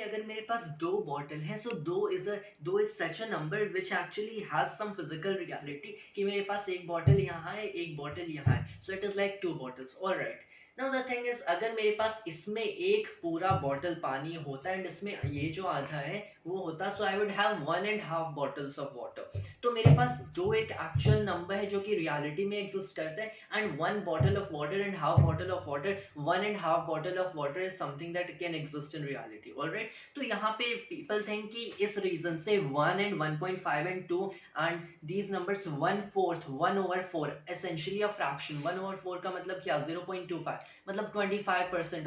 अगर मेरे पास दो बॉटल है, so two is such a number which actually has some physical reality, कि मेरे पास एक बॉटल यहाँ है, एक बॉटल यहाँ है, so it is like two bottles, alright. Now the thing is, अगर मेरे पास इसमें एक पूरा बॉटल पानी होता एंड इसमें ये जो आधा है वो होता, so I would have 1.5 bottles of water. तो मेरे पास दो एक एक्चुअल नंबर है जो कि रियलिटी में एग्जिस्ट करता है, and one bottle of water and half bottle of water, 1.5 bottle of water is something that can exist in reality, alright. तो यहाँ पे पीपल थिंक कि इस रीजन से 1 and 1.5 and 2 and these numbers 1/4 1/4 essentially a fraction, 1/4 का मतलब क्या, 0.25, मतलब 25%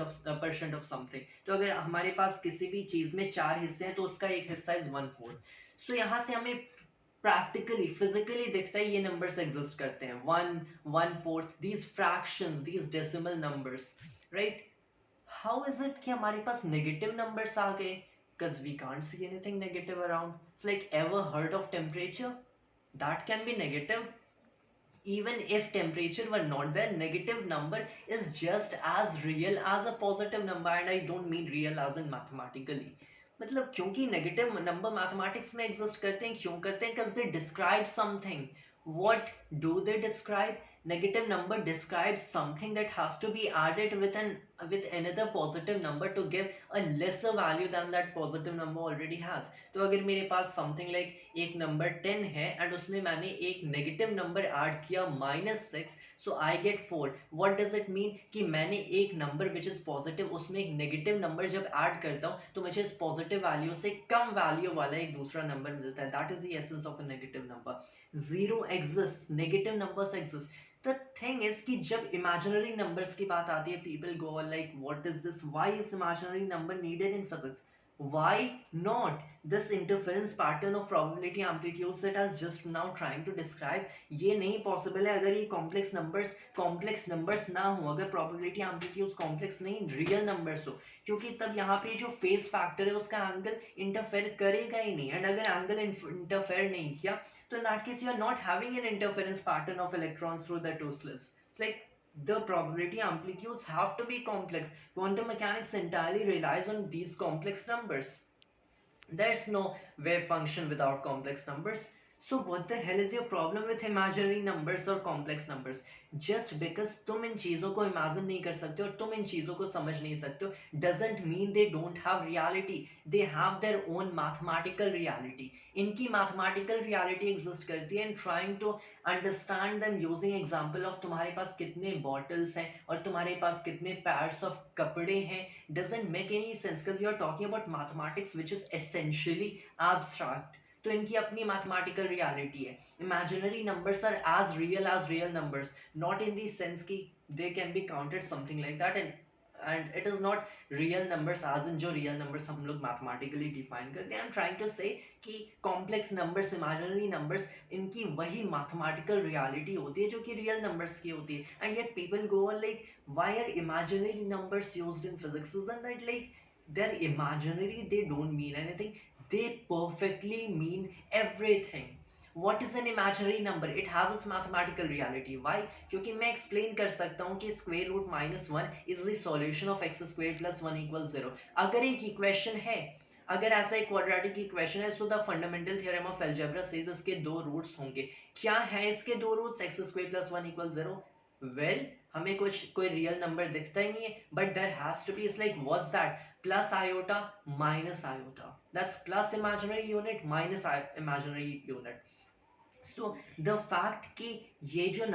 ऑफ समथिंग। तो अगर हमारे पास किसी भी चीज में 4 हिस्से हैं तो उसका एक हिस्सा इज 1/4। सो यहाँ से हमें प्रैक्टिकली फिजिकली दिखता है ये नंबर्स एग्जिस्ट करते हैं, 1/4, these fractions, these decimal numbers, right. How is it कि हमारे पास नेगेटिव नंबर्स आ गए? Because we can't see anything negative around. It's like, ever heard of temperature? That can be negative. Even if temperature were not there, negative number is just as real as a positive number, and I don't mean real as in mathematically. मतलब क्योंकि negative number mathematics में exist करते हैं, क्यों करते हैं? Because they describe something. What do they describe? Negative number describes something that has to be added with another positive number to give a lesser value than that positive number already has. तो अगर मेरे पास something like एक number 10 है and उसमें मैंने एक negative number add किया -6, so I get 4। What does it mean? कि मैंने एक नंबर विच इज पॉजिटिव, उसमें एक नेगेटिव नंबर जब ऐड करता हूँ तो मुझे इस पॉजिटिव वैल्यू से कम वैल्यू वाला एक दूसरा नंबर मिलता है। That is the essence of a negative number. Zero exist, negative numbers exist. The thing is कि जब इमेजिनरी नंबर्स की बात आती है, people go like what is this, why is imaginary number needed in physics? Why not? This interference pattern of probability amplitudes that I was just now trying to describe, ये नहीं possible है अगर ये complex numbers ना हो, अगर probability amplitudes complex नहीं real numbers हो, क्योंकि तब यहाँ पे जो फेस फैक्टर है उसका एंगल इंटरफेयर करेगा ही नहीं, एंड अगर एंगल इंटरफेयर नहीं किया तो in that case you are not having an interference pattern of electrons through the two slits. It's like the probability amplitudes have to be complex. Quantum mechanics entirely relies on these complex numbers. There's no wave function without complex numbers. So what the hell is your problem with imaginary numbers or complex numbers? Just because तुम इन चीजों को imagine नहीं कर सकते और तुम इन चीजों को समझ नहीं सकते हो, doesn't mean they don't have reality. They have their own mathematical reality. इनकी mathematical reality exist करती है, and trying to understand them using example of तुम्हारे पास कितने bottles हैं और तुम्हारे पास कितने pairs of कपड़े हैं doesn't make any sense, because you are talking about mathematics which is essentially abstract. तो इनकी अपनी mathematical reality है। Imaginary numbers are as real numbers, not in the sense कि they can be counted something like that, and it is not real numbers as in जो real numbers हम लोग mathematically define करते हैं। I'm trying to say कि complex numbers, imaginary numbers, इनकी वही mathematical reality होती है जो कि real numbers की होती है, and yet people go on like, why are imaginary numbers used in physics? Isn't that like they're imaginary, they don't mean anything, they perfectly mean everything. What is an imaginary number? It has its mathematical reality. Why? क्योंकि मैं explain कर सकता हूँ कि square root -1 is the solution of x squared plus 1 equals 0. अगर एक equation है, अगर ऐसा एक क्वाड्रेटिक इक्वेशन है, so the fundamental theorem of algebra says इसके दो रूट्स होंगे। क्या है इसके दो roots? x square plus 1 equal 0। Well, हमें कोई रियल नंबर दिखता ही नहीं है, but there has to be, it's like what's that, plus iota minus iota, that's plus imaginary unit minus imaginary unit. So the fact कि ये जो